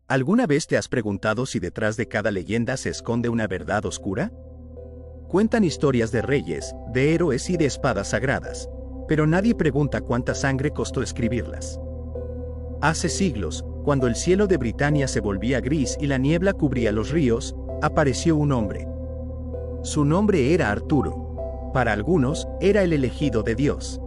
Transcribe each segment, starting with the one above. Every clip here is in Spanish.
¿Alguna vez te has preguntado si detrás de cada leyenda se esconde una verdad oscura? Cuentan historias de reyes, de héroes y de espadas sagradas, pero nadie pregunta cuánta sangre costó escribirlas. Hace siglos, cuando el cielo de Britania se volvía gris y la niebla cubría los ríos, apareció un hombre. Su nombre era Arturo. Para algunos, era el elegido de Dios.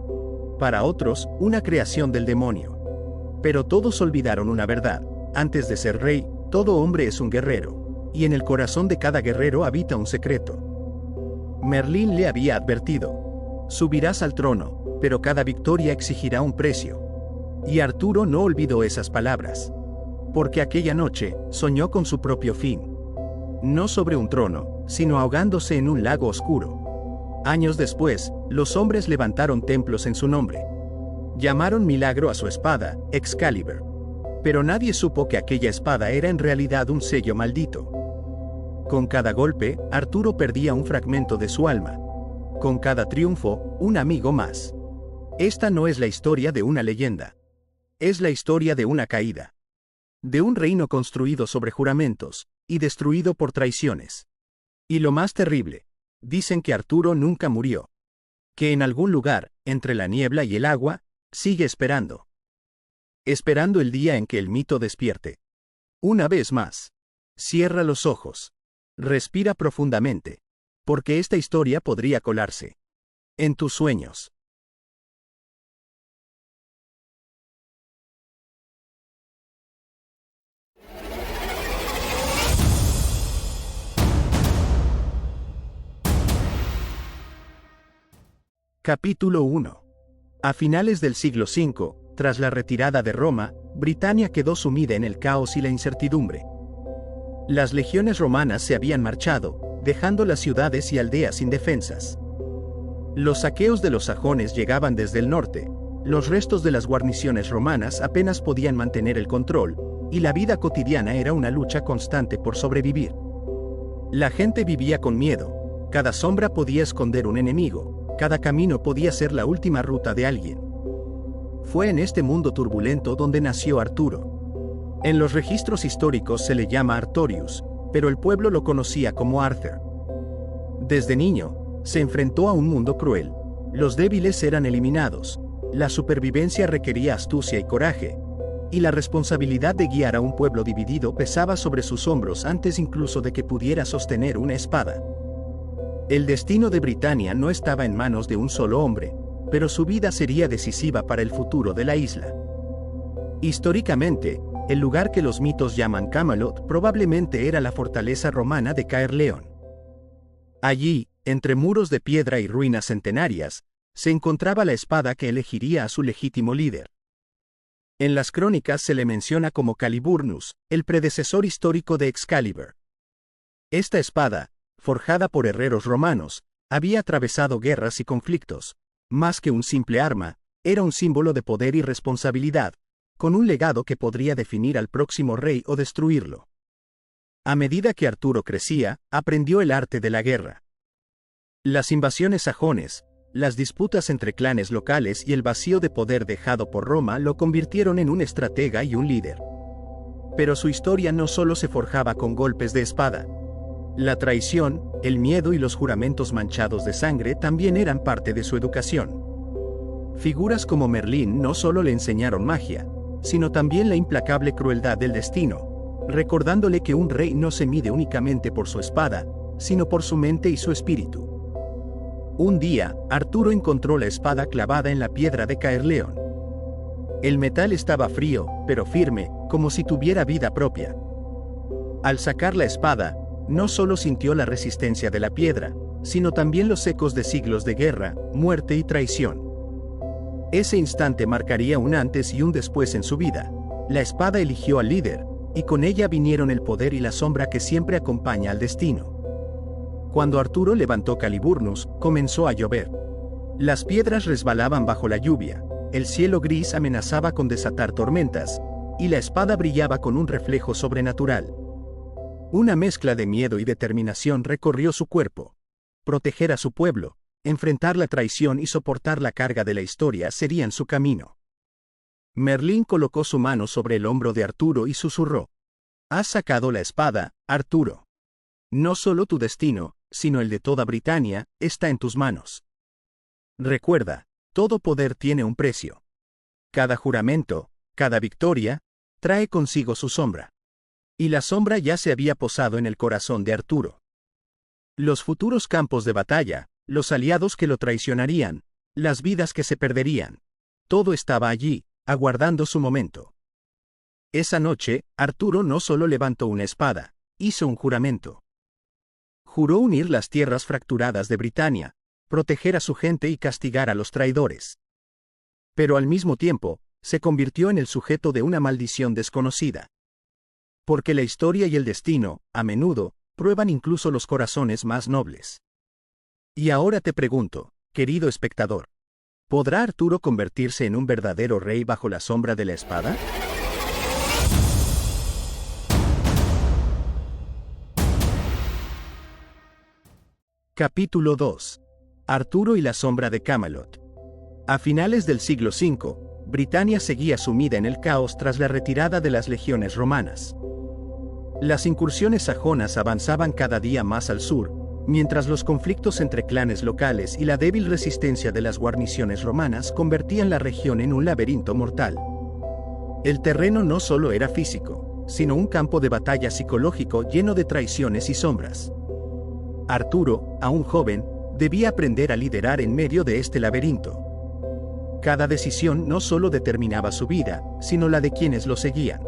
Para otros, una creación del demonio. Pero todos olvidaron una verdad: antes de ser rey, todo hombre es un guerrero, y en el corazón de cada guerrero habita un secreto. Merlín le había advertido: subirás al trono, pero cada victoria exigirá un precio. Y Arturo no olvidó esas palabras. Porque aquella noche, soñó con su propio fin. No sobre un trono, sino ahogándose en un lago oscuro. Años después, los hombres levantaron templos en su nombre. Llamaron milagro a su espada, Excalibur. Pero nadie supo que aquella espada era en realidad un sello maldito. Con cada golpe, Arturo perdía un fragmento de su alma. Con cada triunfo, un amigo más. Esta no es la historia de una leyenda. Es la historia de una caída. De un reino construido sobre juramentos, y destruido por traiciones. Y lo más terrible, dicen que Arturo nunca murió. Que en algún lugar, entre la niebla y el agua, sigue esperando. Esperando el día en que el mito despierte. Una vez más. Cierra los ojos. Respira profundamente. Porque esta historia podría colarse en tus sueños. Capítulo 1. A finales del siglo V, tras la retirada de Roma, Britania quedó sumida en el caos y la incertidumbre. Las legiones romanas se habían marchado, dejando las ciudades y aldeas indefensas. Los saqueos de los sajones llegaban desde el norte, los restos de las guarniciones romanas apenas podían mantener el control, y la vida cotidiana era una lucha constante por sobrevivir. La gente vivía con miedo, cada sombra podía esconder un enemigo. Cada camino podía ser la última ruta de alguien. Fue en este mundo turbulento donde nació Arturo. En los registros históricos se le llama Artorius, pero el pueblo lo conocía como Arthur. Desde niño, se enfrentó a un mundo cruel. Los débiles eran eliminados, la supervivencia requería astucia y coraje, y la responsabilidad de guiar a un pueblo dividido pesaba sobre sus hombros antes incluso de que pudiera sostener una espada. El destino de Britania no estaba en manos de un solo hombre, pero su vida sería decisiva para el futuro de la isla. Históricamente, el lugar que los mitos llaman Camelot probablemente era la fortaleza romana de Caerleon. Allí, entre muros de piedra y ruinas centenarias, se encontraba la espada que elegiría a su legítimo líder. En las crónicas se le menciona como Caliburnus, el predecesor histórico de Excalibur. Esta espada, forjada por herreros romanos, había atravesado guerras y conflictos. Más que un simple arma, era un símbolo de poder y responsabilidad, con un legado que podría definir al próximo rey o destruirlo. A medida que Arturo crecía, aprendió el arte de la guerra. Las invasiones sajones, las disputas entre clanes locales y el vacío de poder dejado por Roma lo convirtieron en un estratega y un líder. Pero su historia no solo se forjaba con golpes de espada. La traición, el miedo y los juramentos manchados de sangre también eran parte de su educación. Figuras como Merlín no solo le enseñaron magia, sino también la implacable crueldad del destino, recordándole que un rey no se mide únicamente por su espada, sino por su mente y su espíritu. Un día, Arturo encontró la espada clavada en la piedra de Caerleon. El metal estaba frío, pero firme, como si tuviera vida propia. Al sacar la espada, no solo sintió la resistencia de la piedra, sino también los ecos de siglos de guerra, muerte y traición. Ese instante marcaría un antes y un después en su vida. La espada eligió al líder, y con ella vinieron el poder y la sombra que siempre acompaña al destino. Cuando Arturo levantó Caliburnus, comenzó a llover. Las piedras resbalaban bajo la lluvia, el cielo gris amenazaba con desatar tormentas, y la espada brillaba con un reflejo sobrenatural. Una mezcla de miedo y determinación recorrió su cuerpo. Proteger a su pueblo, enfrentar la traición y soportar la carga de la historia serían su camino. Merlín colocó su mano sobre el hombro de Arturo y susurró: Has sacado la espada, Arturo. No solo tu destino, sino el de toda Britania, está en tus manos. Recuerda, todo poder tiene un precio. Cada juramento, cada victoria, trae consigo su sombra. Y la sombra ya se había posado en el corazón de Arturo. Los futuros campos de batalla, los aliados que lo traicionarían, las vidas que se perderían. Todo estaba allí, aguardando su momento. Esa noche, Arturo no solo levantó una espada, hizo un juramento. Juró unir las tierras fracturadas de Britania, proteger a su gente y castigar a los traidores. Pero al mismo tiempo, se convirtió en el sujeto de una maldición desconocida. Porque la historia y el destino, a menudo, prueban incluso los corazones más nobles. Y ahora te pregunto, querido espectador, ¿podrá Arturo convertirse en un verdadero rey bajo la sombra de la espada? Capítulo 2. Arturo y la sombra de Camelot. A finales del siglo V, Britania seguía sumida en el caos tras la retirada de las legiones romanas. Las incursiones sajonas avanzaban cada día más al sur, mientras los conflictos entre clanes locales y la débil resistencia de las guarniciones romanas convertían la región en un laberinto mortal. El terreno no solo era físico, sino un campo de batalla psicológico lleno de traiciones y sombras. Arturo, aún joven, debía aprender a liderar en medio de este laberinto. Cada decisión no solo determinaba su vida, sino la de quienes lo seguían.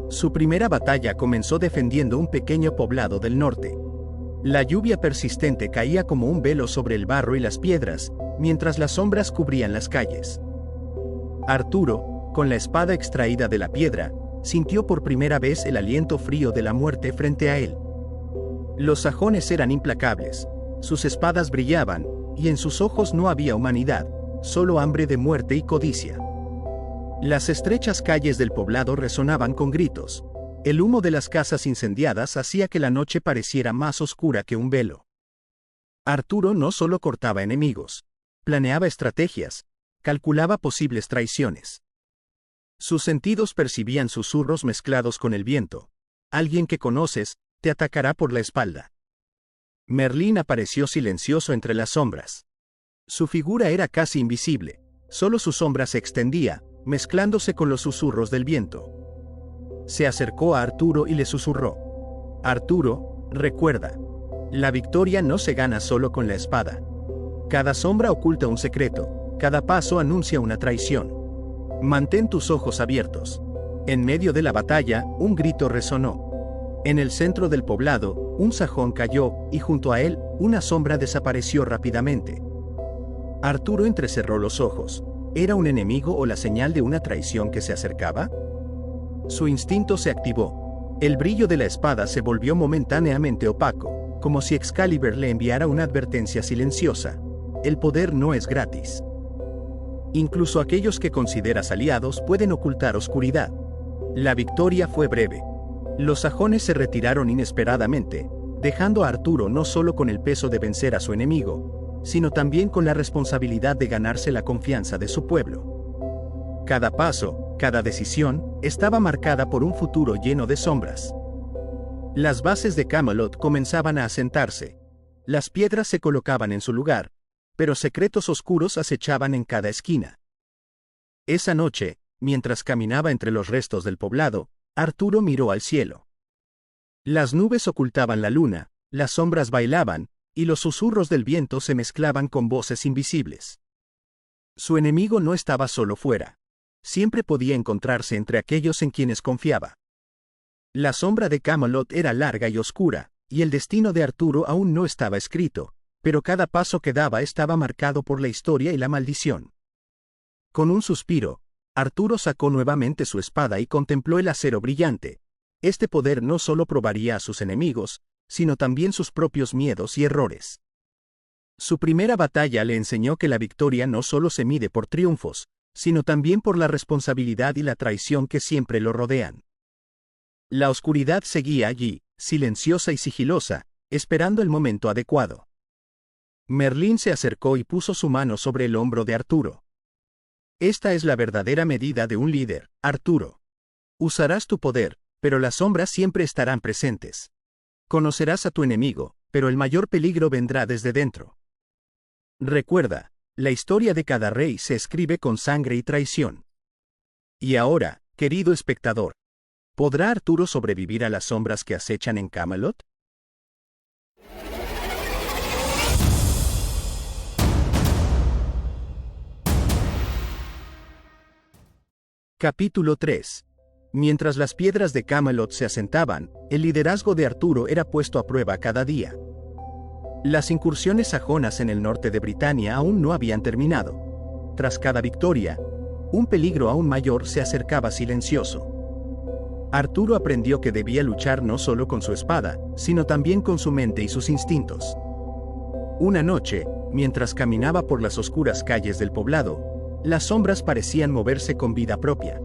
Su primera batalla comenzó defendiendo un pequeño poblado del norte. La lluvia persistente caía como un velo sobre el barro y las piedras, mientras las sombras cubrían las calles. Arturo, con la espada extraída de la piedra, sintió por primera vez el aliento frío de la muerte frente a él. Los sajones eran implacables, sus espadas brillaban, y en sus ojos no había humanidad, solo hambre de muerte y codicia. Las estrechas calles del poblado resonaban con gritos. El humo de las casas incendiadas hacía que la noche pareciera más oscura que un velo. Arturo no solo cortaba enemigos, planeaba estrategias, calculaba posibles traiciones. Sus sentidos percibían susurros mezclados con el viento. Alguien que conoces, te atacará por la espalda. Merlín apareció silencioso entre las sombras. Su figura era casi invisible, solo su sombra se extendía, mezclándose con los susurros del viento. Se acercó a Arturo y le susurró: Arturo, recuerda, la victoria no se gana solo con la espada. Cada sombra oculta un secreto, cada paso anuncia una traición. Mantén tus ojos abiertos. En medio de la batalla, un grito resonó. En el centro del poblado, un sajón cayó, y junto a él, una sombra desapareció rápidamente. Arturo entrecerró los ojos. ¿Era un enemigo o la señal de una traición que se acercaba? Su instinto se activó. El brillo de la espada se volvió momentáneamente opaco, como si Excalibur le enviara una advertencia silenciosa. El poder no es gratis. Incluso aquellos que consideras aliados pueden ocultar oscuridad. La victoria fue breve. Los sajones se retiraron inesperadamente, dejando a Arturo no solo con el peso de vencer a su enemigo, sino también con la responsabilidad de ganarse la confianza de su pueblo. Cada paso, cada decisión, estaba marcada por un futuro lleno de sombras. Las bases de Camelot comenzaban a asentarse. Las piedras se colocaban en su lugar, pero secretos oscuros acechaban en cada esquina. Esa noche, mientras caminaba entre los restos del poblado, Arturo miró al cielo. Las nubes ocultaban la luna, las sombras bailaban, y los susurros del viento se mezclaban con voces invisibles. Su enemigo no estaba solo fuera. Siempre podía encontrarse entre aquellos en quienes confiaba. La sombra de Camelot era larga y oscura, y el destino de Arturo aún no estaba escrito, pero cada paso que daba estaba marcado por la historia y la maldición. Con un suspiro, Arturo sacó nuevamente su espada y contempló el acero brillante. Este poder no solo probaría a sus enemigos, sino también sus propios miedos y errores. Su primera batalla le enseñó que la victoria no solo se mide por triunfos, sino también por la responsabilidad y la traición que siempre lo rodean. La oscuridad seguía allí, silenciosa y sigilosa, esperando el momento adecuado. Merlín se acercó y puso su mano sobre el hombro de Arturo. Esta es la verdadera medida de un líder, Arturo. Usarás tu poder, pero las sombras siempre estarán presentes. Conocerás a tu enemigo, pero el mayor peligro vendrá desde dentro. Recuerda, la historia de cada rey se escribe con sangre y traición. Y ahora, querido espectador, ¿podrá Arturo sobrevivir a las sombras que acechan en Camelot? Capítulo 3. Mientras las piedras de Camelot se asentaban, el liderazgo de Arturo era puesto a prueba cada día. Las incursiones sajonas en el norte de Britania aún no habían terminado. Tras cada victoria, un peligro aún mayor se acercaba silencioso. Arturo aprendió que debía luchar no solo con su espada, sino también con su mente y sus instintos. Una noche, mientras caminaba por las oscuras calles del poblado, las sombras parecían moverse con vida propia.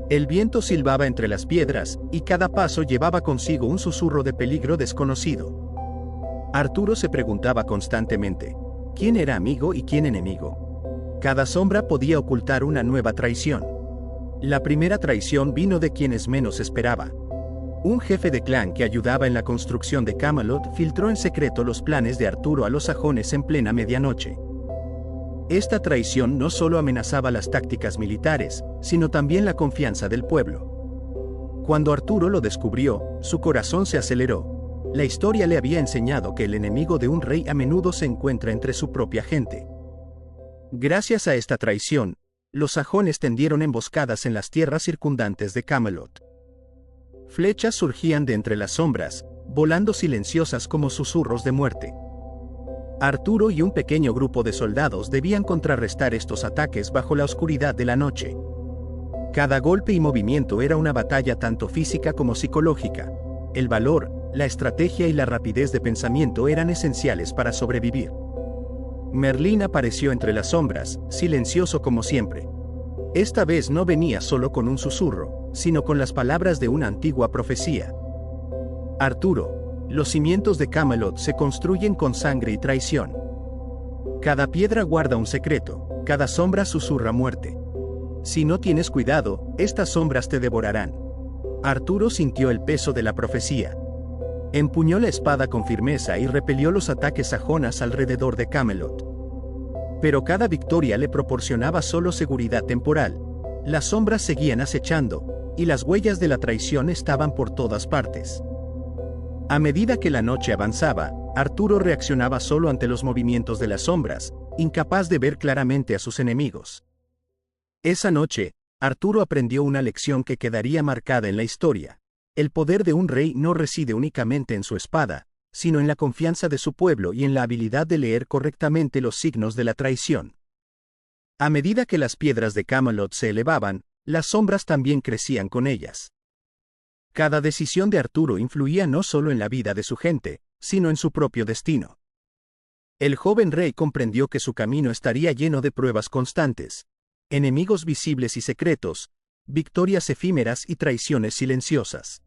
El viento silbaba entre las piedras, y cada paso llevaba consigo un susurro de peligro desconocido. Arturo se preguntaba constantemente, ¿quién era amigo y quién enemigo? Cada sombra podía ocultar una nueva traición. La primera traición vino de quienes menos esperaba. Un jefe de clan que ayudaba en la construcción de Camelot filtró en secreto los planes de Arturo a los sajones en plena medianoche. Esta traición no solo amenazaba las tácticas militares, sino también la confianza del pueblo. Cuando Arturo lo descubrió, su corazón se aceleró. La historia le había enseñado que el enemigo de un rey a menudo se encuentra entre su propia gente. Gracias a esta traición, los sajones tendieron emboscadas en las tierras circundantes de Camelot. Flechas surgían de entre las sombras, volando silenciosas como susurros de muerte. Arturo y un pequeño grupo de soldados debían contrarrestar estos ataques bajo la oscuridad de la noche. Cada golpe y movimiento era una batalla tanto física como psicológica. El valor, la estrategia y la rapidez de pensamiento eran esenciales para sobrevivir. Merlín apareció entre las sombras, silencioso como siempre. Esta vez no venía solo con un susurro, sino con las palabras de una antigua profecía. Arturo, los cimientos de Camelot se construyen con sangre y traición. Cada piedra guarda un secreto, cada sombra susurra muerte. Si no tienes cuidado, estas sombras te devorarán. Arturo sintió el peso de la profecía. Empuñó la espada con firmeza y repelió los ataques sajonas alrededor de Camelot. Pero cada victoria le proporcionaba solo seguridad temporal. Las sombras seguían acechando, y las huellas de la traición estaban por todas partes. A medida que la noche avanzaba, Arturo reaccionaba solo ante los movimientos de las sombras, incapaz de ver claramente a sus enemigos. Esa noche, Arturo aprendió una lección que quedaría marcada en la historia. El poder de un rey no reside únicamente en su espada, sino en la confianza de su pueblo y en la habilidad de leer correctamente los signos de la traición. A medida que las piedras de Camelot se elevaban, las sombras también crecían con ellas. Cada decisión de Arturo influía no solo en la vida de su gente, sino en su propio destino. El joven rey comprendió que su camino estaría lleno de pruebas constantes, enemigos visibles y secretos, victorias efímeras y traiciones silenciosas.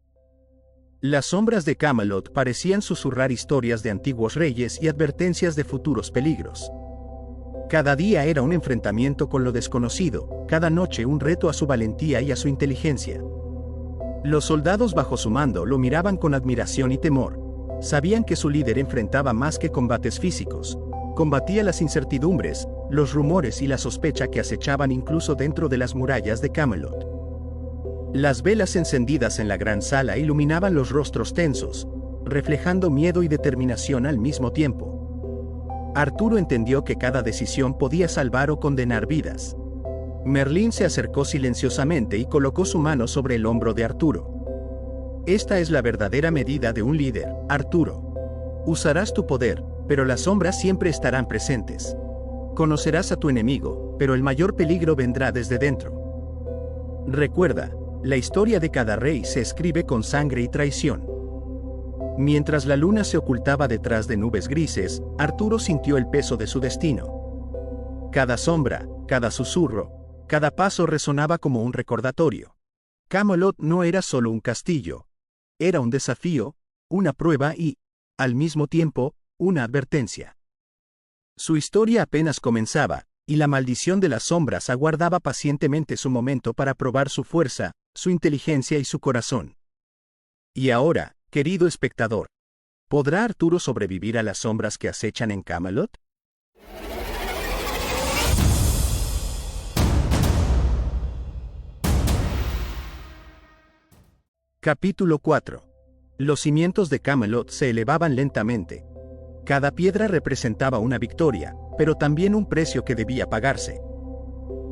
Las sombras de Camelot parecían susurrar historias de antiguos reyes y advertencias de futuros peligros. Cada día era un enfrentamiento con lo desconocido, cada noche un reto a su valentía y a su inteligencia. Los soldados bajo su mando lo miraban con admiración y temor. Sabían que su líder enfrentaba más que combates físicos. Combatía las incertidumbres, los rumores y la sospecha que acechaban incluso dentro de las murallas de Camelot. Las velas encendidas en la gran sala iluminaban los rostros tensos, reflejando miedo y determinación al mismo tiempo. Arturo entendió que cada decisión podía salvar o condenar vidas. Merlín se acercó silenciosamente y colocó su mano sobre el hombro de Arturo. Esta es la verdadera medida de un líder, Arturo. Usarás tu poder, pero las sombras siempre estarán presentes. Conocerás a tu enemigo, pero el mayor peligro vendrá desde dentro. Recuerda, la historia de cada rey se escribe con sangre y traición. Mientras la luna se ocultaba detrás de nubes grises, Arturo sintió el peso de su destino. Cada sombra, cada susurro, cada paso resonaba como un recordatorio. Camelot no era solo un castillo. Era un desafío, una prueba y, al mismo tiempo, una advertencia. Su historia apenas comenzaba, y la maldición de las sombras aguardaba pacientemente su momento para probar su fuerza, su inteligencia y su corazón. Y ahora, querido espectador, ¿podrá Arturo sobrevivir a las sombras que acechan en Camelot? Capítulo 4. Los cimientos de Camelot se elevaban lentamente. Cada piedra representaba una victoria, pero también un precio que debía pagarse.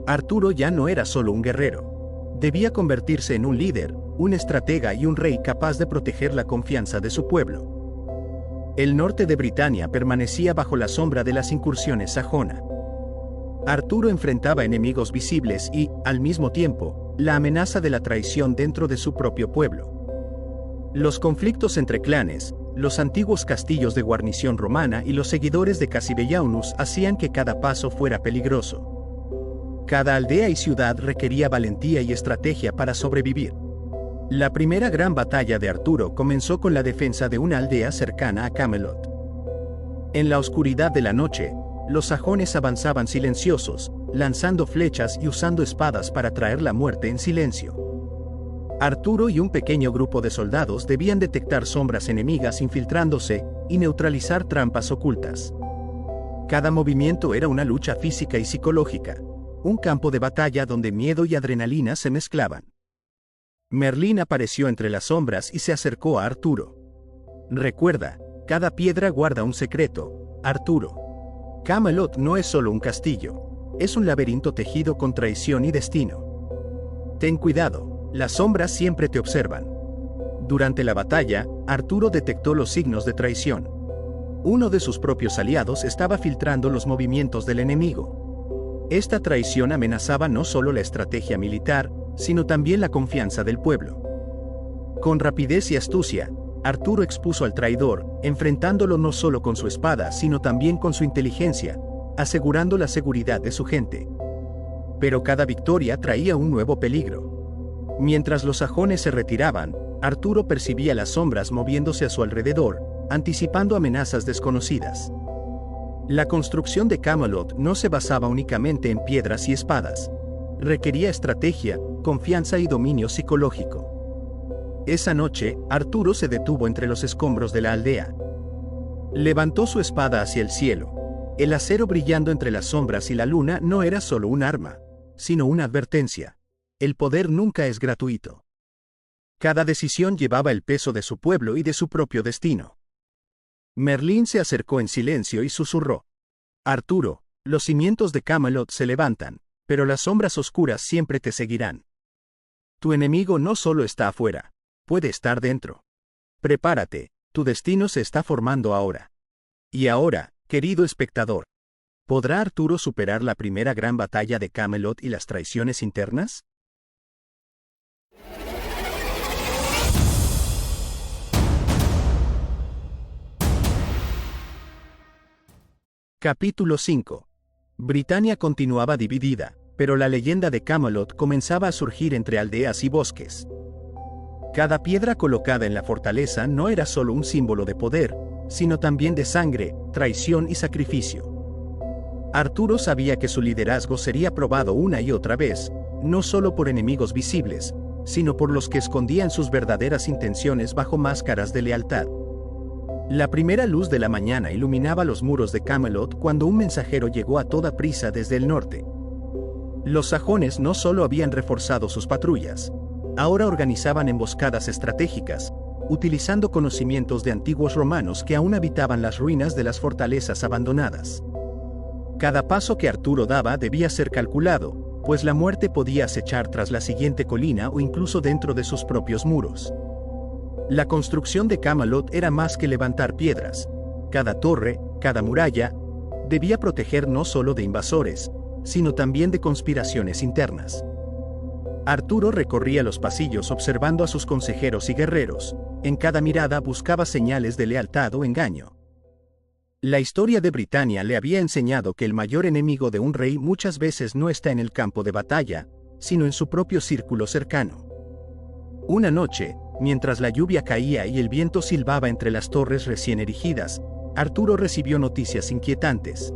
Arturo ya no era solo un guerrero. Debía convertirse en un líder, un estratega y un rey capaz de proteger la confianza de su pueblo. El norte de Britania permanecía bajo la sombra de las incursiones sajona. Arturo enfrentaba enemigos visibles y, al mismo tiempo, la amenaza de la traición dentro de su propio pueblo. Los conflictos entre clanes, los antiguos castillos de guarnición romana y los seguidores de Cassivellaunus hacían que cada paso fuera peligroso. Cada aldea y ciudad requería valentía y estrategia para sobrevivir. La primera gran batalla de Arturo comenzó con la defensa de una aldea cercana a Camelot. En la oscuridad de la noche, los sajones avanzaban silenciosos, lanzando flechas y usando espadas para traer la muerte en silencio. Arturo y un pequeño grupo de soldados debían detectar sombras enemigas infiltrándose y neutralizar trampas ocultas. Cada movimiento era una lucha física y psicológica, un campo de batalla donde miedo y adrenalina se mezclaban. Merlín apareció entre las sombras y se acercó a Arturo. Recuerda, cada piedra guarda un secreto, Arturo. Camelot no es solo un castillo, es un laberinto tejido con traición y destino. Ten cuidado, las sombras siempre te observan. Durante la batalla, Arturo detectó los signos de traición. Uno de sus propios aliados estaba filtrando los movimientos del enemigo. Esta traición amenazaba no solo la estrategia militar, sino también la confianza del pueblo. Con rapidez y astucia, Arturo expuso al traidor, enfrentándolo no solo con su espada sino también con su inteligencia, asegurando la seguridad de su gente. Pero cada victoria traía un nuevo peligro. Mientras los sajones se retiraban, Arturo percibía las sombras moviéndose a su alrededor, anticipando amenazas desconocidas. La construcción de Camelot no se basaba únicamente en piedras y espadas. Requería estrategia, confianza y dominio psicológico. Esa noche, Arturo se detuvo entre los escombros de la aldea. Levantó su espada hacia el cielo. El acero brillando entre las sombras y la luna no era solo un arma, sino una advertencia. El poder nunca es gratuito. Cada decisión llevaba el peso de su pueblo y de su propio destino. Merlín se acercó en silencio y susurró: Arturo, los cimientos de Camelot se levantan, pero las sombras oscuras siempre te seguirán. Tu enemigo no solo está afuera, puede estar dentro. Prepárate, tu destino se está formando ahora. Y ahora, querido espectador, ¿podrá Arturo superar la primera gran batalla de Camelot y las traiciones internas? Capítulo 5. Britania continuaba dividida, pero la leyenda de Camelot comenzaba a surgir entre aldeas y bosques. Cada piedra colocada en la fortaleza no era solo un símbolo de poder, sino también de sangre, traición y sacrificio. Arturo sabía que su liderazgo sería probado una y otra vez, no solo por enemigos visibles, sino por los que escondían sus verdaderas intenciones bajo máscaras de lealtad. La primera luz de la mañana iluminaba los muros de Camelot cuando un mensajero llegó a toda prisa desde el norte. Los sajones no solo habían reforzado sus patrullas, ahora organizaban emboscadas estratégicas, utilizando conocimientos de antiguos romanos que aún habitaban las ruinas de las fortalezas abandonadas. Cada paso que Arturo daba debía ser calculado, pues la muerte podía acechar tras la siguiente colina o incluso dentro de sus propios muros. La construcción de Camelot era más que levantar piedras. Cada torre, cada muralla, debía proteger no solo de invasores, sino también de conspiraciones internas. Arturo recorría los pasillos observando a sus consejeros y guerreros. En cada mirada buscaba señales de lealtad o engaño. La historia de Britania le había enseñado que el mayor enemigo de un rey muchas veces no está en el campo de batalla, sino en su propio círculo cercano. Una noche, mientras la lluvia caía y el viento silbaba entre las torres recién erigidas, Arturo recibió noticias inquietantes.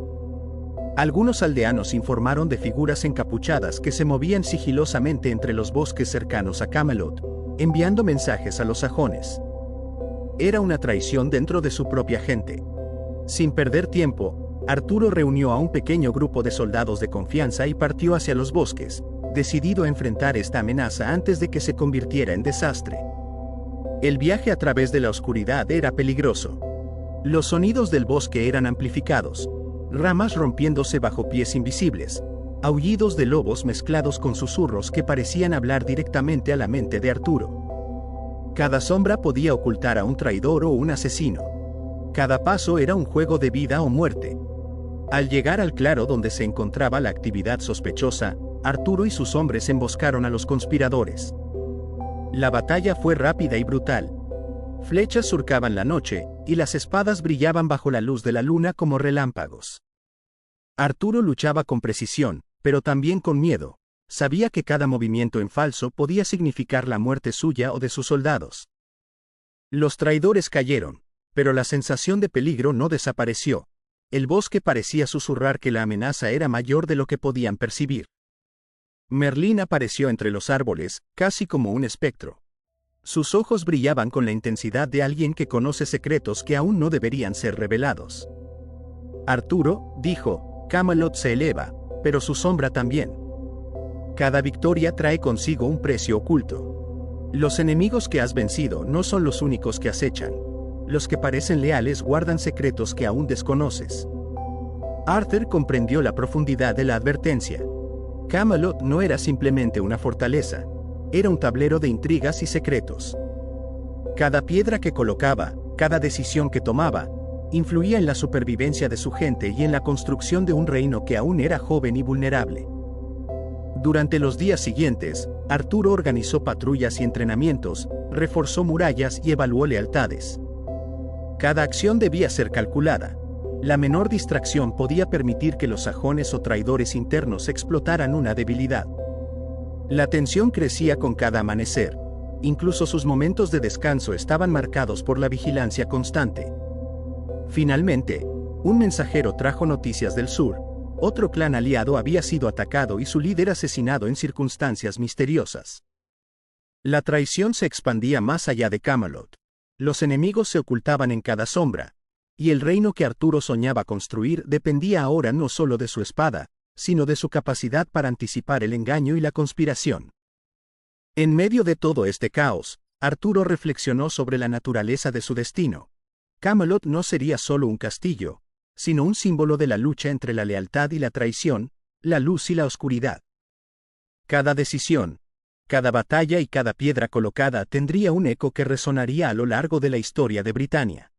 Algunos aldeanos informaron de figuras encapuchadas que se movían sigilosamente entre los bosques cercanos a Camelot, enviando mensajes a los sajones. Era una traición dentro de su propia gente. Sin perder tiempo, Arturo reunió a un pequeño grupo de soldados de confianza y partió hacia los bosques, decidido a enfrentar esta amenaza antes de que se convirtiera en desastre. El viaje a través de la oscuridad era peligroso. Los sonidos del bosque eran amplificados, ramas rompiéndose bajo pies invisibles, aullidos de lobos mezclados con susurros que parecían hablar directamente a la mente de Arturo. Cada sombra podía ocultar a un traidor o un asesino. Cada paso era un juego de vida o muerte. Al llegar al claro donde se encontraba la actividad sospechosa, Arturo y sus hombres emboscaron a los conspiradores. La batalla fue rápida y brutal. Flechas surcaban la noche, y las espadas brillaban bajo la luz de la luna como relámpagos. Arturo luchaba con precisión, pero también con miedo. Sabía que cada movimiento en falso podía significar la muerte suya o de sus soldados. Los traidores cayeron, pero la sensación de peligro no desapareció. El bosque parecía susurrar que la amenaza era mayor de lo que podían percibir. Merlín apareció entre los árboles, casi como un espectro. Sus ojos brillaban con la intensidad de alguien que conoce secretos que aún no deberían ser revelados. Arturo, dijo, Camelot se eleva, pero su sombra también. Cada victoria trae consigo un precio oculto. Los enemigos que has vencido no son los únicos que acechan. Los que parecen leales guardan secretos que aún desconoces. Arthur comprendió la profundidad de la advertencia. Camelot no era simplemente una fortaleza. Era un tablero de intrigas y secretos. Cada piedra que colocaba, cada decisión que tomaba, influía en la supervivencia de su gente y en la construcción de un reino que aún era joven y vulnerable. Durante los días siguientes, Arturo organizó patrullas y entrenamientos, reforzó murallas y evaluó lealtades. Cada acción debía ser calculada. La menor distracción podía permitir que los sajones o traidores internos explotaran una debilidad. La tensión crecía con cada amanecer. Incluso sus momentos de descanso estaban marcados por la vigilancia constante. Finalmente, un mensajero trajo noticias del sur. Otro clan aliado había sido atacado y su líder asesinado en circunstancias misteriosas. La traición se expandía más allá de Camelot. Los enemigos se ocultaban en cada sombra, y el reino que Arturo soñaba construir dependía ahora no solo de su espada, sino de su capacidad para anticipar el engaño y la conspiración. En medio de todo este caos, Arturo reflexionó sobre la naturaleza de su destino. Camelot no sería solo un castillo, sino un símbolo de la lucha entre la lealtad y la traición, la luz y la oscuridad. Cada decisión, cada batalla y cada piedra colocada tendría un eco que resonaría a lo largo de la historia de Britania.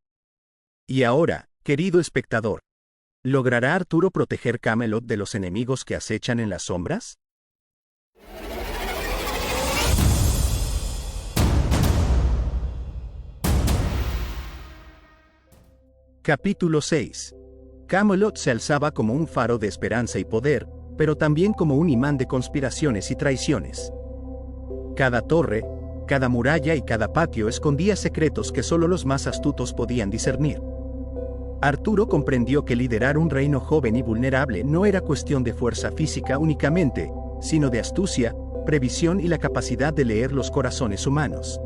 Y ahora, querido espectador, ¿logrará Arturo proteger Camelot de los enemigos que acechan en las sombras? Capítulo 6. Camelot se alzaba como un faro de esperanza y poder, pero también como un imán de conspiraciones y traiciones. Cada torre, cada muralla y cada patio escondía secretos que solo los más astutos podían discernir. Arturo comprendió que liderar un reino joven y vulnerable no era cuestión de fuerza física únicamente, sino de astucia, previsión y la capacidad de leer los corazones humanos.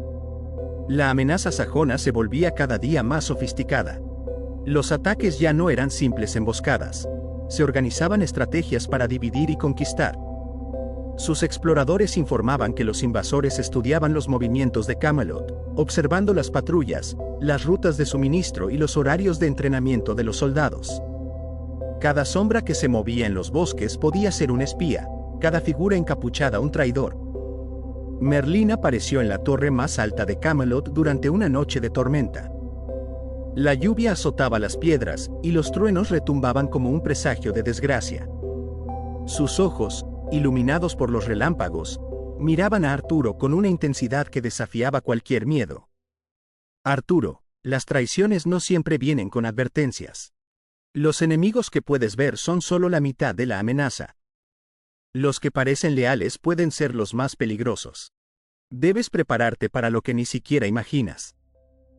La amenaza sajona se volvía cada día más sofisticada. Los ataques ya no eran simples emboscadas. Se organizaban estrategias para dividir y conquistar. Sus exploradores informaban que los invasores estudiaban los movimientos de Camelot, observando las patrullas, las rutas de suministro y los horarios de entrenamiento de los soldados. Cada sombra que se movía en los bosques podía ser un espía, cada figura encapuchada un traidor. Merlín apareció en la torre más alta de Camelot durante una noche de tormenta. La lluvia azotaba las piedras, y los truenos retumbaban como un presagio de desgracia. Sus ojos, iluminados por los relámpagos, miraban a Arturo con una intensidad que desafiaba cualquier miedo. Arturo, las traiciones no siempre vienen con advertencias. Los enemigos que puedes ver son solo la mitad de la amenaza. Los que parecen leales pueden ser los más peligrosos. Debes prepararte para lo que ni siquiera imaginas.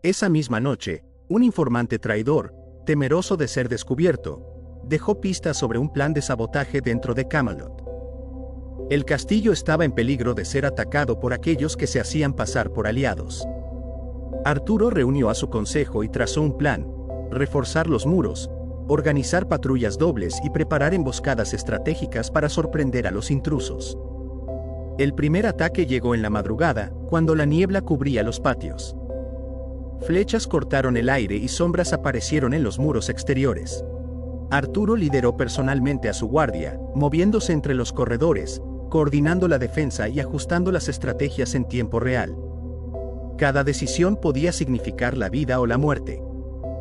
Esa misma noche, un informante traidor, temeroso de ser descubierto, dejó pistas sobre un plan de sabotaje dentro de Camelot. El castillo estaba en peligro de ser atacado por aquellos que se hacían pasar por aliados. Arturo reunió a su consejo y trazó un plan: reforzar los muros, organizar patrullas dobles y preparar emboscadas estratégicas para sorprender a los intrusos. El primer ataque llegó en la madrugada, cuando la niebla cubría los patios. Flechas cortaron el aire y sombras aparecieron en los muros exteriores. Arturo lideró personalmente a su guardia, moviéndose entre los corredores, coordinando la defensa y ajustando las estrategias en tiempo real. Cada decisión podía significar la vida o la muerte.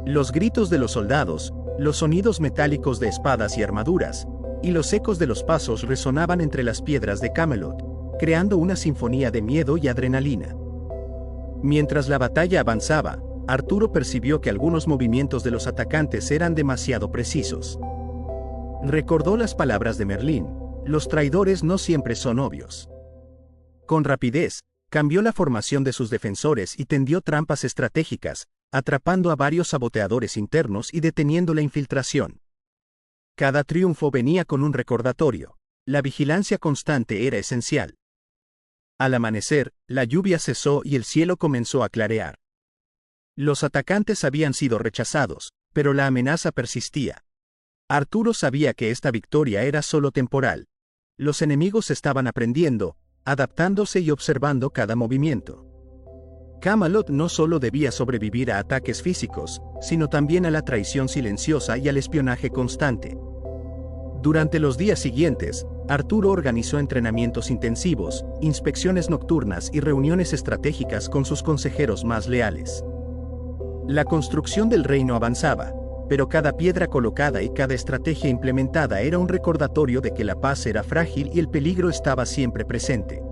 Los gritos de los soldados, los sonidos metálicos de espadas y armaduras, y los ecos de los pasos resonaban entre las piedras de Camelot, creando una sinfonía de miedo y adrenalina. Mientras la batalla avanzaba, Arturo percibió que algunos movimientos de los atacantes eran demasiado precisos. Recordó las palabras de Merlín: los traidores no siempre son obvios. Con rapidez, cambió la formación de sus defensores y tendió trampas estratégicas, atrapando a varios saboteadores internos y deteniendo la infiltración. Cada triunfo venía con un recordatorio: la vigilancia constante era esencial. Al amanecer, la lluvia cesó y el cielo comenzó a clarear. Los atacantes habían sido rechazados, pero la amenaza persistía. Arturo sabía que esta victoria era solo temporal. Los enemigos estaban aprendiendo, adaptándose y observando cada movimiento. Camelot no solo debía sobrevivir a ataques físicos, sino también a la traición silenciosa y al espionaje constante. Durante los días siguientes, Arturo organizó entrenamientos intensivos, inspecciones nocturnas y reuniones estratégicas con sus consejeros más leales. La construcción del reino avanzaba, pero cada piedra colocada y cada estrategia implementada era un recordatorio de que la paz era frágil y el peligro estaba siempre presente.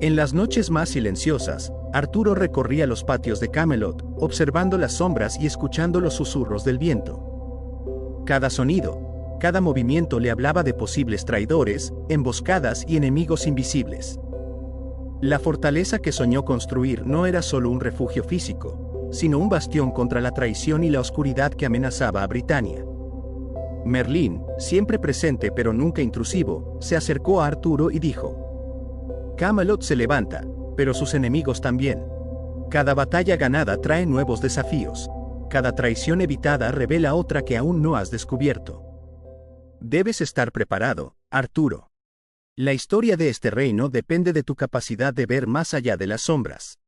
En las noches más silenciosas, Arturo recorría los patios de Camelot, observando las sombras y escuchando los susurros del viento. Cada sonido, cada movimiento le hablaba de posibles traidores, emboscadas y enemigos invisibles. La fortaleza que soñó construir no era solo un refugio físico, sino un bastión contra la traición y la oscuridad que amenazaba a Britania. Merlín, siempre presente pero nunca intrusivo, se acercó a Arturo y dijo: Camelot se levanta, pero sus enemigos también. Cada batalla ganada trae nuevos desafíos. Cada traición evitada revela otra que aún no has descubierto. Debes estar preparado, Arturo. La historia de este reino depende de tu capacidad de ver más allá de las sombras.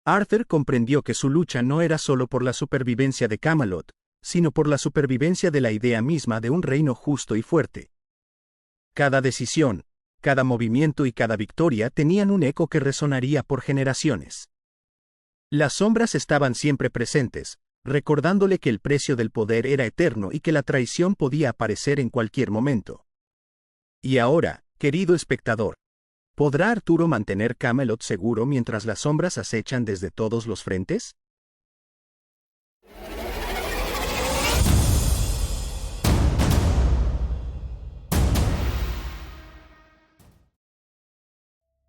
Arthur comprendió que su lucha no era solo por la supervivencia de Camelot, sino por la supervivencia de la idea misma de un reino justo y fuerte. Cada decisión, cada movimiento y cada victoria tenían un eco que resonaría por generaciones. Las sombras estaban siempre presentes, recordándole que el precio del poder era eterno y que la traición podía aparecer en cualquier momento. Y ahora, querido espectador, ¿podrá Arturo mantener Camelot seguro mientras las sombras acechan desde todos los frentes?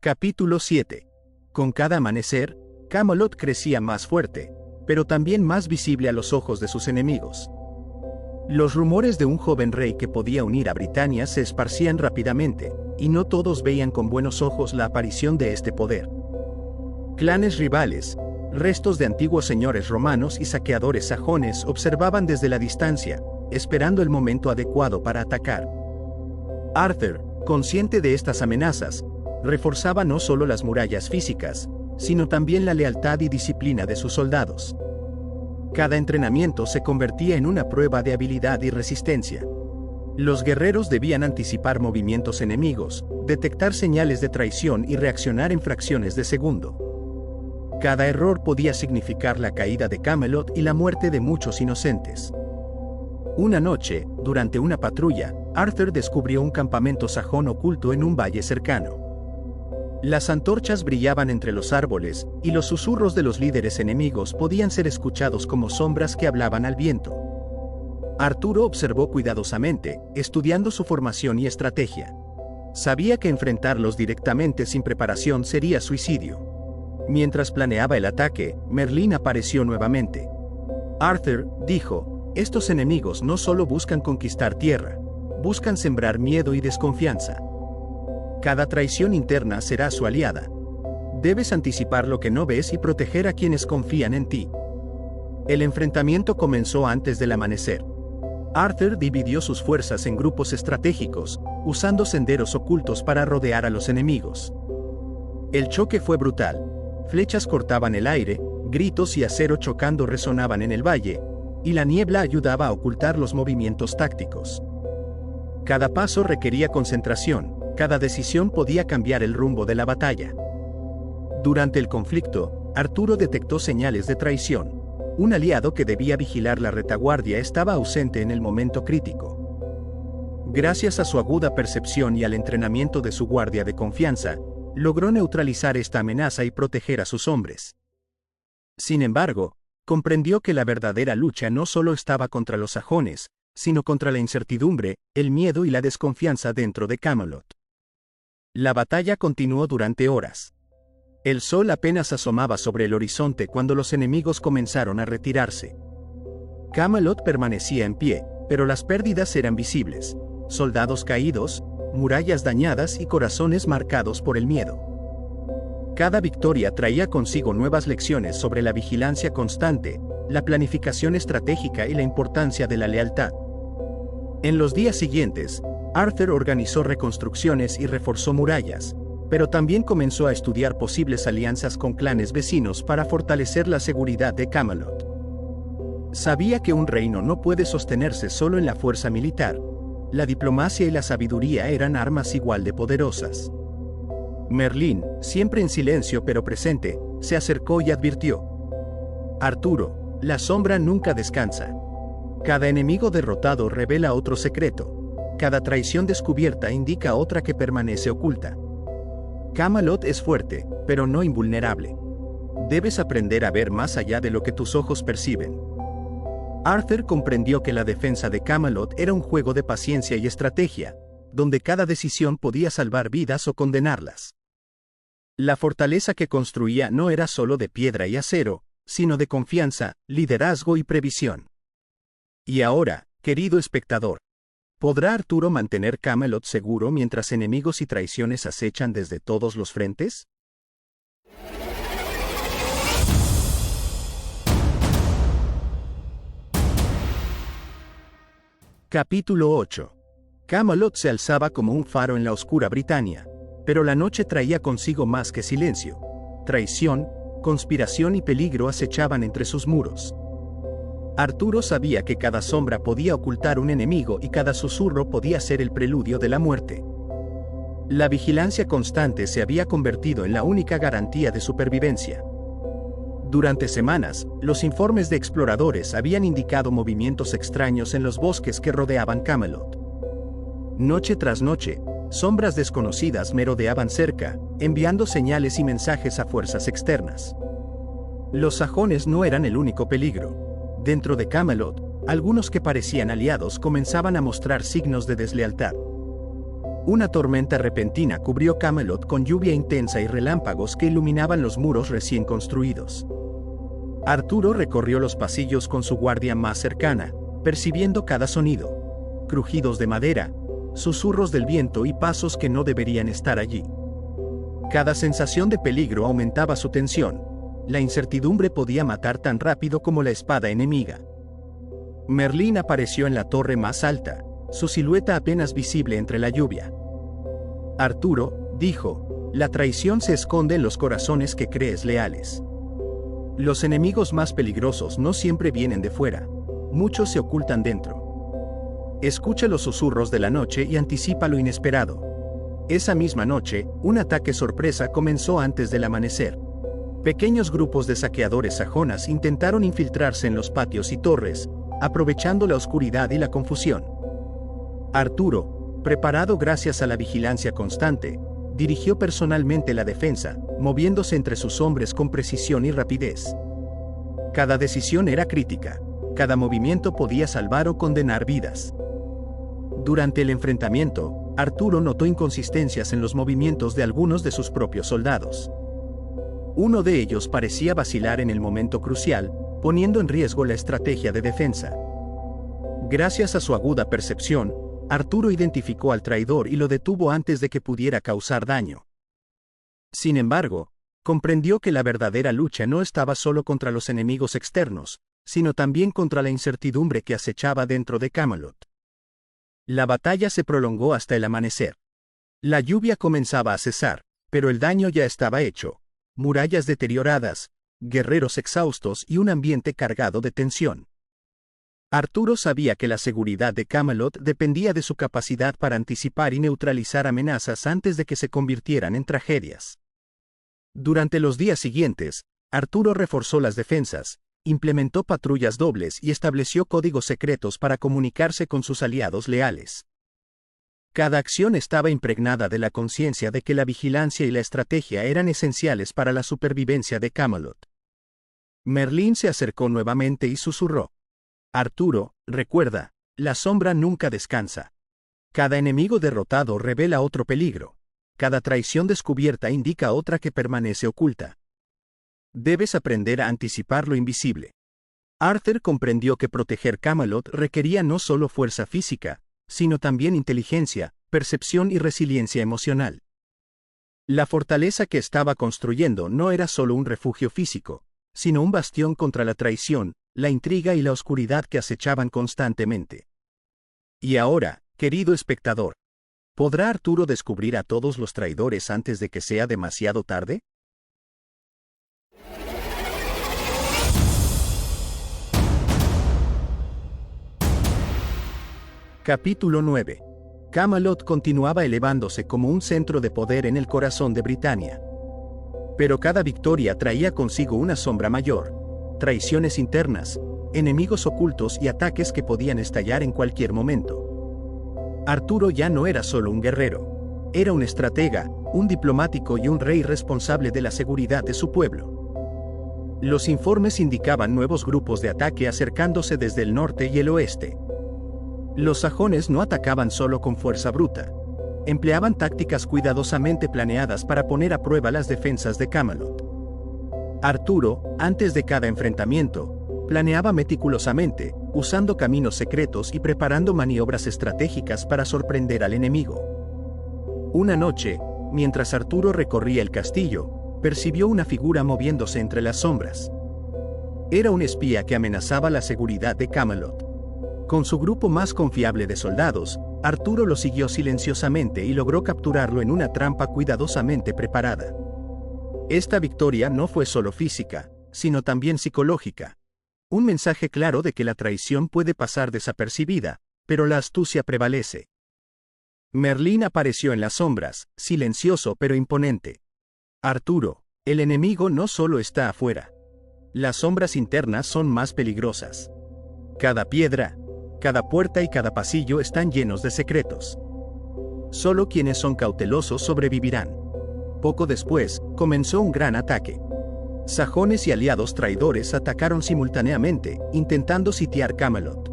Capítulo 7. Con cada amanecer, Camelot crecía más fuerte, pero también más visible a los ojos de sus enemigos. Los rumores de un joven rey que podía unir a Britania se esparcían rápidamente, y no todos veían con buenos ojos la aparición de este poder. Clanes rivales, restos de antiguos señores romanos y saqueadores sajones observaban desde la distancia, esperando el momento adecuado para atacar. Arthur, consciente de estas amenazas, reforzaba no solo las murallas físicas, sino también la lealtad y disciplina de sus soldados. Cada entrenamiento se convertía en una prueba de habilidad y resistencia. Los guerreros debían anticipar movimientos enemigos, detectar señales de traición y reaccionar en fracciones de segundo. Cada error podía significar la caída de Camelot y la muerte de muchos inocentes. Una noche, durante una patrulla, Arthur descubrió un campamento sajón oculto en un valle cercano. Las antorchas brillaban entre los árboles, y los susurros de los líderes enemigos podían ser escuchados como sombras que hablaban al viento. Arturo observó cuidadosamente, estudiando su formación y estrategia. Sabía que enfrentarlos directamente sin preparación sería suicidio. Mientras planeaba el ataque, Merlín apareció nuevamente. Arthur, dijo, Estos enemigos no solo buscan conquistar tierra, buscan sembrar miedo y desconfianza. Cada traición interna será su aliada. Debes anticipar lo que no ves y proteger a quienes confían en ti. El enfrentamiento comenzó antes del amanecer. Arthur dividió sus fuerzas en grupos estratégicos, usando senderos ocultos para rodear a los enemigos. El choque fue brutal. Flechas cortaban el aire, gritos y acero chocando resonaban en el valle, y la niebla ayudaba a ocultar los movimientos tácticos. Cada paso requería concentración, cada decisión podía cambiar el rumbo de la batalla. Durante el conflicto, Arturo detectó señales de traición. Un aliado que debía vigilar la retaguardia estaba ausente en el momento crítico. Gracias a su aguda percepción y al entrenamiento de su guardia de confianza, logró neutralizar esta amenaza y proteger a sus hombres. Sin embargo, comprendió que la verdadera lucha no solo estaba contra los sajones, sino contra la incertidumbre, el miedo y la desconfianza dentro de Camelot. La batalla continuó durante horas. El sol apenas asomaba sobre el horizonte cuando los enemigos comenzaron a retirarse. Camelot permanecía en pie, pero las pérdidas eran visibles: soldados caídos, murallas dañadas y corazones marcados por el miedo. Cada victoria traía consigo nuevas lecciones sobre la vigilancia constante, la planificación estratégica y la importancia de la lealtad. En los días siguientes, Arthur organizó reconstrucciones y reforzó murallas, pero también comenzó a estudiar posibles alianzas con clanes vecinos para fortalecer la seguridad de Camelot. Sabía que un reino no puede sostenerse solo en la fuerza militar. La diplomacia y la sabiduría eran armas igual de poderosas. Merlín, siempre en silencio pero presente, se acercó y advirtió: Arturo, la sombra nunca descansa. Cada enemigo derrotado revela otro secreto. Cada traición descubierta indica otra que permanece oculta. Camelot es fuerte, pero no invulnerable. Debes aprender a ver más allá de lo que tus ojos perciben. Arthur comprendió que la defensa de Camelot era un juego de paciencia y estrategia, donde cada decisión podía salvar vidas o condenarlas. La fortaleza que construía no era solo de piedra y acero, sino de confianza, liderazgo y previsión. Y ahora, querido espectador, ¿podrá Arturo mantener Camelot seguro mientras enemigos y traiciones acechan desde todos los frentes? Capítulo 8. Camelot se alzaba como un faro en la oscura Britania, pero la noche traía consigo más que silencio. Traición, conspiración y peligro acechaban entre sus muros. Arturo sabía que cada sombra podía ocultar un enemigo y cada susurro podía ser el preludio de la muerte. La vigilancia constante se había convertido en la única garantía de supervivencia. Durante semanas, los informes de exploradores habían indicado movimientos extraños en los bosques que rodeaban Camelot. Noche tras noche, sombras desconocidas merodeaban cerca, enviando señales y mensajes a fuerzas externas. Los sajones no eran el único peligro. Dentro de Camelot, algunos que parecían aliados comenzaban a mostrar signos de deslealtad. Una tormenta repentina cubrió Camelot con lluvia intensa y relámpagos que iluminaban los muros recién construidos. Arturo recorrió los pasillos con su guardia más cercana, percibiendo cada sonido: crujidos de madera, susurros del viento y pasos que no deberían estar allí. Cada sensación de peligro aumentaba su tensión. La incertidumbre podía matar tan rápido como la espada enemiga. Merlín apareció en la torre más alta, su silueta apenas visible entre la lluvia. Arturo, dijo, la traición se esconde en los corazones que crees leales. Los enemigos más peligrosos no siempre vienen de fuera, muchos se ocultan dentro. Escucha los susurros de la noche y anticipa lo inesperado. Esa misma noche, un ataque sorpresa comenzó antes del amanecer. Pequeños grupos de saqueadores sajonas intentaron infiltrarse en los patios y torres, aprovechando la oscuridad y la confusión. Arturo, preparado gracias a la vigilancia constante, dirigió personalmente la defensa, moviéndose entre sus hombres con precisión y rapidez. Cada decisión era crítica, cada movimiento podía salvar o condenar vidas. Durante el enfrentamiento, Arturo notó inconsistencias en los movimientos de algunos de sus propios soldados. Uno de ellos parecía vacilar en el momento crucial, poniendo en riesgo la estrategia de defensa. Gracias a su aguda percepción, Arturo identificó al traidor y lo detuvo antes de que pudiera causar daño. Sin embargo, comprendió que la verdadera lucha no estaba solo contra los enemigos externos, sino también contra la incertidumbre que acechaba dentro de Camelot. La batalla se prolongó hasta el amanecer. La lluvia comenzaba a cesar, pero el daño ya estaba hecho. Murallas deterioradas, guerreros exhaustos y un ambiente cargado de tensión. Arturo sabía que la seguridad de Camelot dependía de su capacidad para anticipar y neutralizar amenazas antes de que se convirtieran en tragedias. Durante los días siguientes, Arturo reforzó las defensas, implementó patrullas dobles y estableció códigos secretos para comunicarse con sus aliados leales. Cada acción estaba impregnada de la conciencia de que la vigilancia y la estrategia eran esenciales para la supervivencia de Camelot. Merlín se acercó nuevamente y susurró: Arturo, recuerda, la sombra nunca descansa. Cada enemigo derrotado revela otro peligro. Cada traición descubierta indica otra que permanece oculta. Debes aprender a anticipar lo invisible. Arthur comprendió que proteger Camelot requería no solo fuerza física, sino también inteligencia, percepción y resiliencia emocional. La fortaleza que estaba construyendo no era solo un refugio físico, sino un bastión contra la traición, la intriga y la oscuridad que acechaban constantemente. Y ahora, querido espectador, ¿podrá Arturo descubrir a todos los traidores antes de que sea demasiado tarde? Capítulo 9. Camelot continuaba elevándose como un centro de poder en el corazón de Britania. Pero cada victoria traía consigo una sombra mayor, traiciones internas, enemigos ocultos y ataques que podían estallar en cualquier momento. Arturo ya no era solo un guerrero, era un estratega, un diplomático y un rey responsable de la seguridad de su pueblo. Los informes indicaban nuevos grupos de ataque acercándose desde el norte y el oeste. Los sajones no atacaban solo con fuerza bruta. Empleaban tácticas cuidadosamente planeadas para poner a prueba las defensas de Camelot. Arturo, antes de cada enfrentamiento, planeaba meticulosamente, usando caminos secretos y preparando maniobras estratégicas para sorprender al enemigo. Una noche, mientras Arturo recorría el castillo, percibió una figura moviéndose entre las sombras. Era un espía que amenazaba la seguridad de Camelot. Con su grupo más confiable de soldados, Arturo lo siguió silenciosamente y logró capturarlo en una trampa cuidadosamente preparada. Esta victoria no fue solo física, sino también psicológica. Un mensaje claro de que la traición puede pasar desapercibida, pero la astucia prevalece. Merlín apareció en las sombras, silencioso pero imponente. Arturo, el enemigo no solo está afuera. Las sombras internas son más peligrosas. Cada piedra, cada puerta y cada pasillo están llenos de secretos. Solo quienes son cautelosos sobrevivirán. Poco después, comenzó un gran ataque. Sajones y aliados traidores atacaron simultáneamente, intentando sitiar Camelot.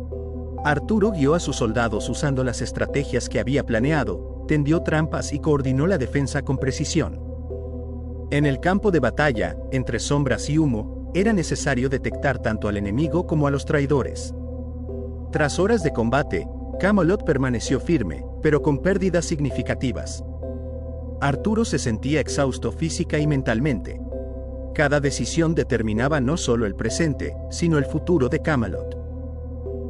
Arturo guió a sus soldados usando las estrategias que había planeado, tendió trampas y coordinó la defensa con precisión. En el campo de batalla, entre sombras y humo, era necesario detectar tanto al enemigo como a los traidores. Tras horas de combate, Camelot permaneció firme, pero con pérdidas significativas. Arturo se sentía exhausto física y mentalmente. Cada decisión determinaba no solo el presente, sino el futuro de Camelot.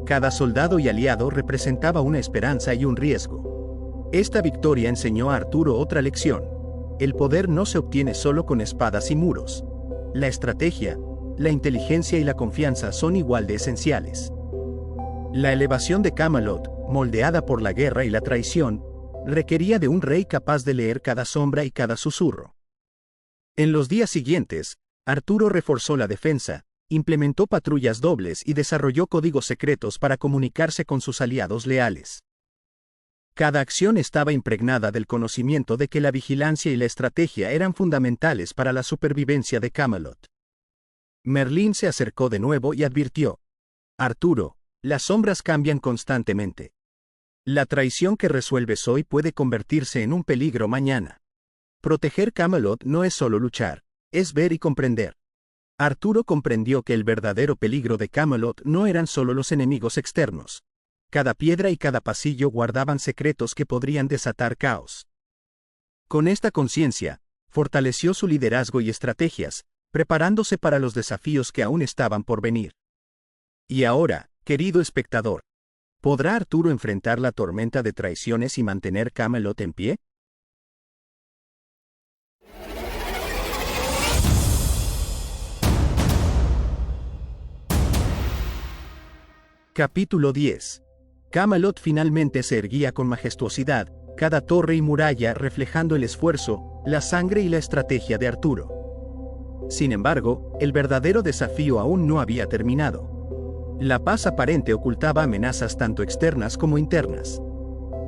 Cada soldado y aliado representaba una esperanza y un riesgo. Esta victoria enseñó a Arturo otra lección. El poder no se obtiene solo con espadas y muros. La estrategia, la inteligencia y la confianza son igual de esenciales. La elevación de Camelot, moldeada por la guerra y la traición, requería de un rey capaz de leer cada sombra y cada susurro. En los días siguientes, Arturo reforzó la defensa, implementó patrullas dobles y desarrolló códigos secretos para comunicarse con sus aliados leales. Cada acción estaba impregnada del conocimiento de que la vigilancia y la estrategia eran fundamentales para la supervivencia de Camelot. Merlín se acercó de nuevo y advirtió: Arturo, las sombras cambian constantemente. La traición que resuelves hoy puede convertirse en un peligro mañana. Proteger Camelot no es solo luchar, es ver y comprender. Arturo comprendió que el verdadero peligro de Camelot no eran solo los enemigos externos. cada piedra y cada pasillo guardaban secretos que podrían desatar caos. Con esta conciencia, fortaleció su liderazgo y estrategias, preparándose para los desafíos que aún estaban por venir. Y ahora, querido espectador, ¿podrá Arturo enfrentar la tormenta de traiciones y mantener Camelot en pie? Capítulo 10. Camelot finalmente se erguía con majestuosidad, cada torre y muralla reflejando el esfuerzo, la sangre y la estrategia de Arturo. Sin embargo, el verdadero desafío aún no había terminado. La paz aparente ocultaba amenazas tanto externas como internas.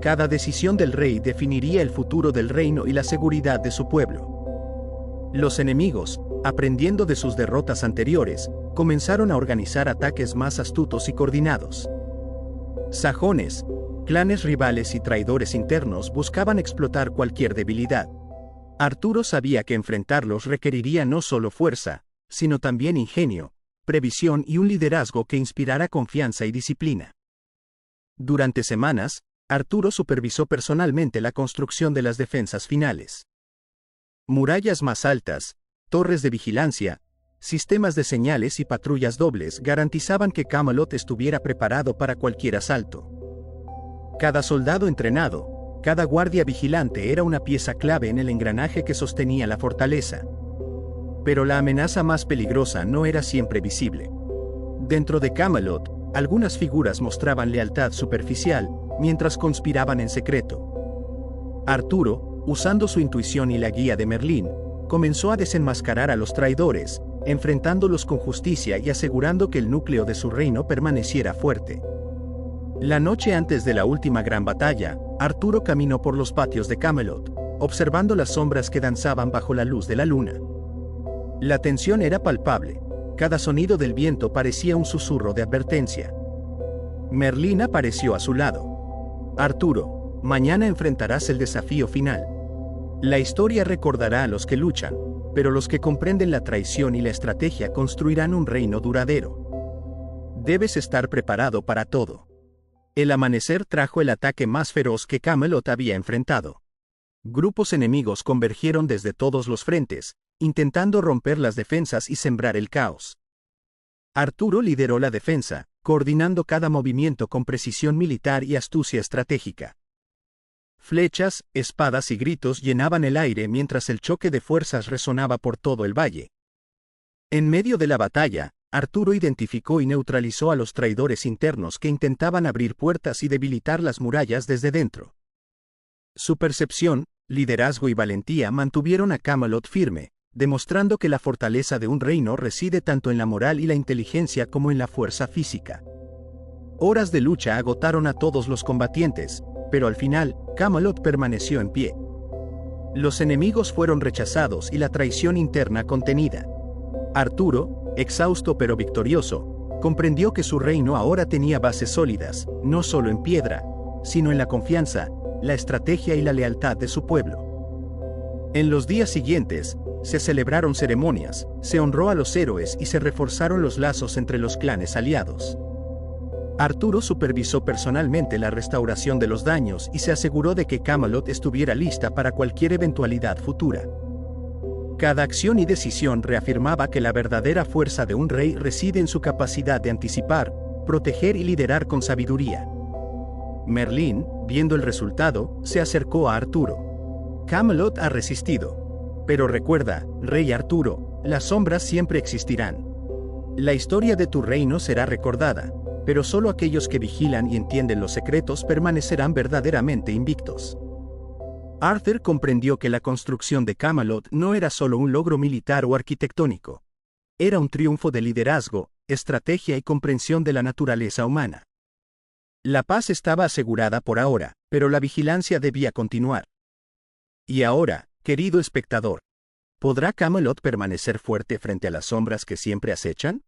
Cada decisión del rey definiría el futuro del reino y la seguridad de su pueblo. Los enemigos, aprendiendo de sus derrotas anteriores, comenzaron a organizar ataques más astutos y coordinados. Sajones, clanes rivales y traidores internos buscaban explotar cualquier debilidad. Arturo sabía que enfrentarlos requeriría no solo fuerza, sino también ingenio, previsión y un liderazgo que inspirara confianza y disciplina. Durante semanas, Arturo supervisó personalmente la construcción de las defensas finales. Murallas más altas, torres de vigilancia, sistemas de señales y patrullas dobles garantizaban que Camelot estuviera preparado para cualquier asalto. Cada soldado entrenado, cada guardia vigilante era una pieza clave en el engranaje que sostenía la fortaleza. Pero la amenaza más peligrosa no era siempre visible. Dentro de Camelot, algunas figuras mostraban lealtad superficial, mientras conspiraban en secreto. Arturo, usando su intuición y la guía de Merlín, comenzó a desenmascarar a los traidores, enfrentándolos con justicia y asegurando que el núcleo de su reino permaneciera fuerte. La noche antes de la última gran batalla, Arturo caminó por los patios de Camelot, observando las sombras que danzaban bajo la luz de la luna. La tensión era palpable, cada sonido del viento parecía un susurro de advertencia. Merlín apareció a su lado. Arturo, mañana enfrentarás el desafío final. La historia recordará a los que luchan, pero los que comprenden la traición y la estrategia construirán un reino duradero. Debes estar preparado para todo. El amanecer trajo el ataque más feroz que Camelot había enfrentado. Grupos enemigos convergieron desde todos los frentes, intentando romper las defensas y sembrar el caos. Arturo lideró la defensa, coordinando cada movimiento con precisión militar y astucia estratégica. Flechas, espadas y gritos llenaban el aire mientras el choque de fuerzas resonaba por todo el valle. En medio de la batalla, Arturo identificó y neutralizó a los traidores internos que intentaban abrir puertas y debilitar las murallas desde dentro. Su percepción, liderazgo y valentía mantuvieron a Camelot firme, demostrando que la fortaleza de un reino reside tanto en la moral y la inteligencia como en la fuerza física. Horas de lucha agotaron a todos los combatientes, pero al final, Camelot permaneció en pie. Los enemigos fueron rechazados y la traición interna contenida. Arturo, exhausto pero victorioso, comprendió que su reino ahora tenía bases sólidas, no solo en piedra, sino en la confianza, la estrategia y la lealtad de su pueblo. En los días siguientes, se celebraron ceremonias, se honró a los héroes y se reforzaron los lazos entre los clanes aliados. Arturo supervisó personalmente la restauración de los daños y se aseguró de que Camelot estuviera lista para cualquier eventualidad futura. Cada acción y decisión reafirmaba que la verdadera fuerza de un rey reside en su capacidad de anticipar, proteger y liderar con sabiduría. Merlín, viendo el resultado, se acercó a Arturo. Camelot ha resistido. Pero recuerda, Rey Arturo, las sombras siempre existirán. La historia de tu reino será recordada, pero solo aquellos que vigilan y entienden los secretos permanecerán verdaderamente invictos. Arthur comprendió que la construcción de Camelot no era solo un logro militar o arquitectónico. Era un triunfo de liderazgo, estrategia y comprensión de la naturaleza humana. La paz estaba asegurada por ahora, pero la vigilancia debía continuar. Y ahora, querido espectador, ¿podrá Camelot permanecer fuerte frente a las sombras que siempre acechan?